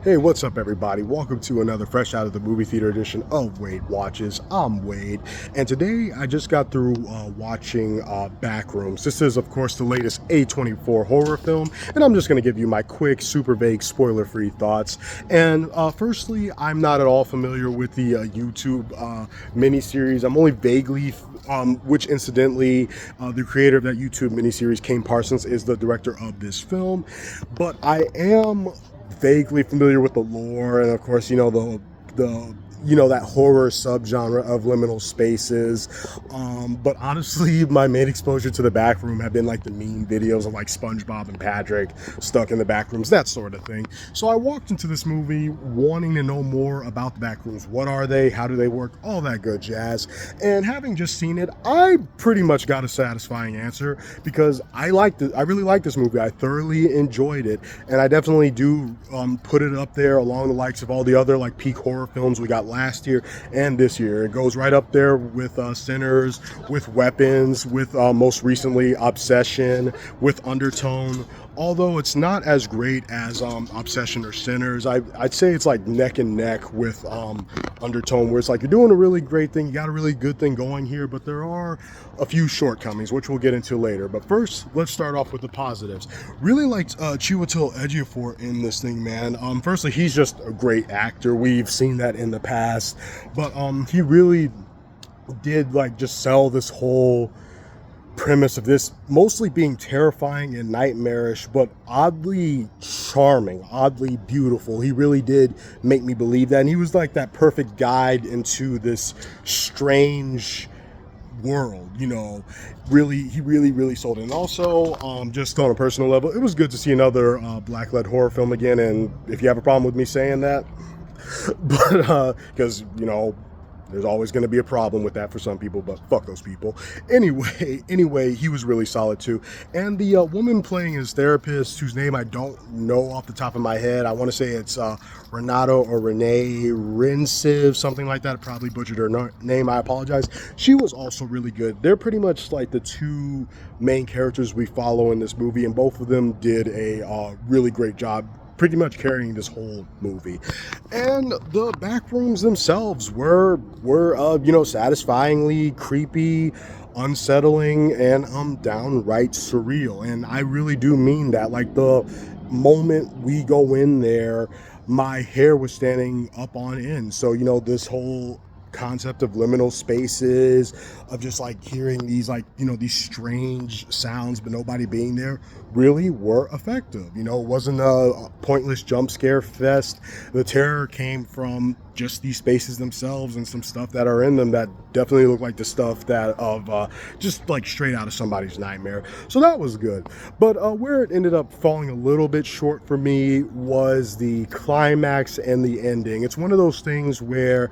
Hey, what's up, everybody? Welcome to another fresh out of the movie theater edition of Wade Watches. I'm Wade, and today I just got through watching Backrooms. This is, of course, the latest A24 horror film, and I'm just going to give you my quick, super vague, spoiler-free thoughts. And firstly, I'm not at all familiar with the YouTube miniseries. I'm only vaguely, which incidentally, the creator of that YouTube miniseries, Kane Parsons, is the director of this film. But I am vaguely familiar with the lore, and of course, that horror subgenre of liminal spaces. But honestly, my main exposure to the back room have been like the meme videos of like SpongeBob and Patrick stuck in the back rooms, that sort of thing. So I walked into this movie wanting to know more about the back rooms. What are they? How do they work? All that good jazz. And having just seen it, I pretty much got a satisfying answer because I really like this movie. I thoroughly enjoyed it, and I definitely do put it up there along the likes of all the other like peak horror films we got last year and this year. It goes right up there with Sinners, with Weapons, with most recently Obsession, with Undertone. Although it's not as great as Obsession or Sinners, I'd say it's like neck and neck with Undertone, where it's like you're doing a really great thing, you got a really good thing going here, but there are a few shortcomings, which we'll get into later. But first, let's start off with the positives. Really liked Chiwetel Ejiofor in this thing, man. Firstly, he's just a great actor. We've seen that in the past, but he really did like just sell this whole premise of this mostly being terrifying and nightmarish, but oddly charming, oddly beautiful. He really did make me believe that, and he was like that perfect guide into this strange world, he really sold it. And also, just on a personal level, it was good to see another black-led horror film again. And if you have a problem with me saying that, but because there's always going to be a problem with that for some people, but fuck those people. Anyway, he was really solid too. And the woman playing his therapist, whose name I don't know off the top of my head, I want to say it's Renato or Renee Rinsiv, something like that. I probably butchered her name, I apologize. She was also really good. They're pretty much like the two main characters we follow in this movie, and both of them did a really great job pretty much carrying this whole movie. And the back rooms themselves were satisfyingly creepy, unsettling, and downright surreal. And I really do mean that. Like, the moment we go in there, my hair was standing up on end. So this whole concept of liminal spaces, of just like hearing these these strange sounds but nobody being there, really were effective. It wasn't a pointless jump scare fest. The terror came from just these spaces themselves and some stuff that are in them that definitely look like the stuff that of just like straight out of somebody's nightmare. So that was good. But where it ended up falling a little bit short for me was the climax and the ending. It's one of those things where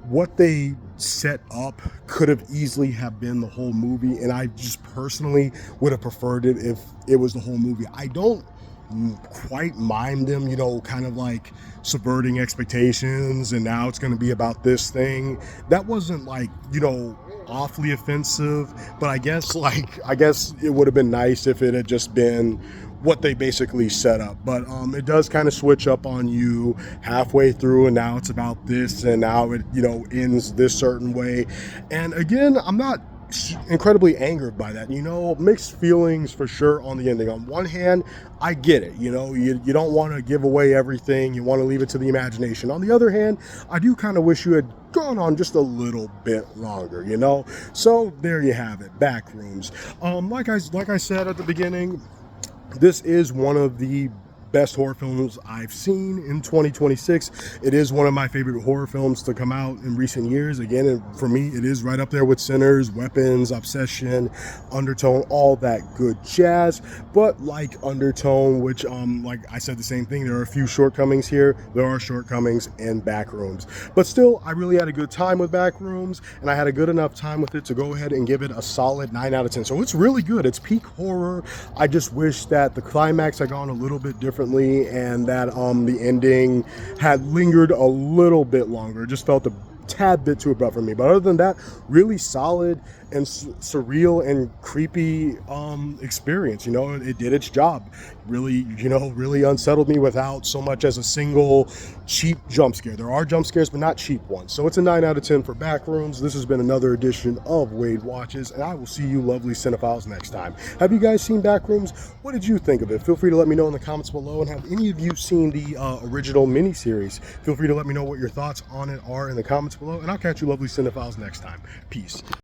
what they set up could have easily have been the whole movie, and I just personally would have preferred it if it was the whole movie. I don't quite mind them, kind of like subverting expectations, and now it's going to be about this thing. That wasn't like, awfully offensive, but I guess it would have been nice if it had just been what they basically set up. But it does kind of switch up on you halfway through, and now it's about this, and now it ends this certain way. And again, I'm not incredibly angered by that. Mixed feelings for sure on the ending. On one hand, I get it. You don't want to give away everything. You want to leave it to the imagination. On the other hand, I do kind of wish you had gone on just a little bit longer. So there you have it. Backrooms. Like I said at the beginning, this is one of the best horror films I've seen in 2026. It is one of my favorite horror films to come out in recent years. Again, for me, it is right up there with Sinners, Weapons, Obsession, Undertone, all that good jazz. But like Undertone, which like I said the same thing, there are a few shortcomings here. There are shortcomings in Backrooms. But still, I really had a good time with Backrooms, and I had a good enough time with it to go ahead and give it a solid 9 out of 10. So it's really good. It's peak horror. I just wish that the climax had gone a little bit differently, and that the ending had lingered a little bit longer. It just felt a tad bit too abrupt for me. But other than that, really solid and surreal and creepy experience. It did its job. really, really unsettled me without so much as a single cheap jump scare. There are jump scares, but not cheap ones. So it's a 9 out of 10 for Backrooms. This has been another edition of Wade Watches, and I will see you lovely cinephiles next time. Have you guys seen Backrooms? What did you think of it? Feel free to let me know in the comments below, and have any of you seen the original miniseries? Feel free to let me know what your thoughts on it are in the comments below, and I'll catch you lovely cinephiles next time. Peace.